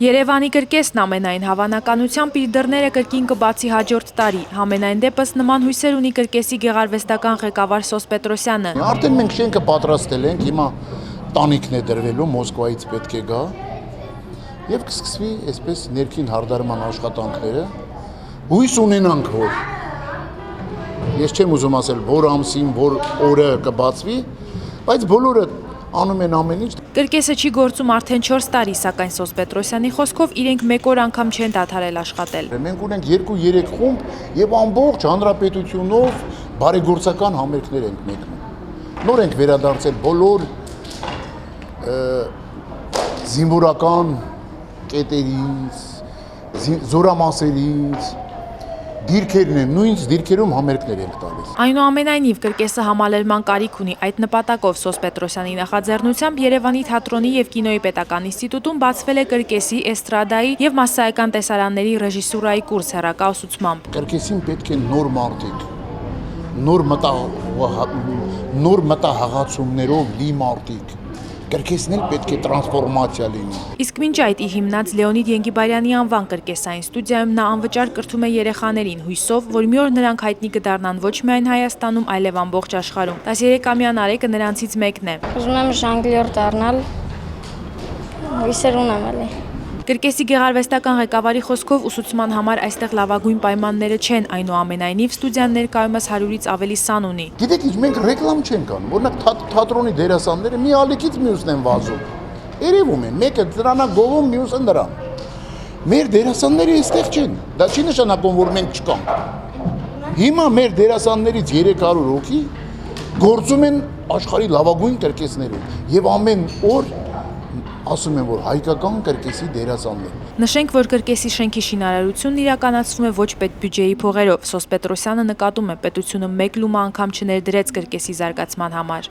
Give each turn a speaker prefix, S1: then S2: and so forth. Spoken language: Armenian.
S1: Երևանի կրկեսն ամենայն հավանականությամբ իր դռները կրկին կբացի հաջորդ տարի։ Համենայն դեպս նման հույսեր ունի կրկեսի գեղարվեստական ղեկավար Սոս Պետրոսյանը։
S2: Արդեն մենք շենքը պատրաստել ենք, հիմա տանիքն է դրվելու, Մոսկվայից պետք է գա եւ կսկսվի այսպես ներքին հարդարման աշխատանքները։ Հույս ունենանք, որ ես չեմ ուզում ասել, որ ամսին, որ օրը կբացվի, բայց բոլորը անում են ամեն ինչ։
S1: Կրկեսը չի գործում արդեն 4 տարի, սակայն Սոս Պետրոսյանի խոսքով իրենք մեկ օր անգամ չեն դադարել աշխատել։
S2: Մենք ունենք 2-3 խումբ եւ ամբողջ հանրապետությունով բարեգործական համերգներ ենք մեկնում։ Նոր ենք վերադարձել բոլոր զինվորական կետերից, զորամասերից, դիրքերն են, նույն դիրքերում համերգներ ենք տալիս։
S1: Այնուամենայնիվ կրկեսը համալրման կարիք ունի։ Այդ նպատակով Սոս Պետրոսյանի նախաձեռնությամբ Երևանի թատրոնի եւ կինոյի պետական ինստիտուտում բացվել է կրկեսի, էստրադայի եւ մասսայական տեսարանների ռեժիսուրայի կուրս հեռակա ուսուցմամբ։
S2: Կրկեսին պետք է նոր մարդիկ, նոր մտահղացումներով լի մարդիկ։ Կրկեսն էլ պետք է տրանսֆորմացիա լինի։
S1: Իսկ մինչ այդ իր հիմնած Լեոնիդ Ենգիբարյանի անվան կրկեսային ստուդիայում նա անվճար կրթում է երեխաներին, հույսով, որ մի օր նրանք հայտնի կդառնան ոչ միայն Հայաստանում, այլև ամբողջ աշխարհում։ 13-ամյա Արեգը նրանցից մեկն է։
S3: Ուզում եմ ժանգլյոր դառնալ, հույսեր ունեմ էլի։
S1: Կրկեսի գեղարվեստական ղեկավարի խոսքով ուսուցման համար այստեղ լավագույն պայմանները չեն, այնուամենայնիվ ստուդիան ներկայումս 100-ից ավելի սան ունի։
S2: Գիտեք ինչ, մենք ռեկլամ չենք անում, օրինակ թատրոնի դերասանները մի ալիքից մյուսն են վազում։ Երևում են, մեկը դրանա գովում, մյուսը նրան։ Մեր դերասանները այստեղ չեն։ Դա չի նշանակում, որ մենք չկանք։ Հիմա մեր դերասաններից 300 հոգի գործում են աշխարհի լավագույն կրկեսներում եւ ամեն օր ասում են, որ հայկական կրկեսի դերասաններ։
S1: Նշենք, որ կրկեսի շենքի շինարարությունն իրականացվում է ոչ պետբյուջեի փողերով։ Սոս Պետրոսյանը նկատում է, պետությունը մեկ լումա անգամ չներդրեց կրկեսի զարգացման համար։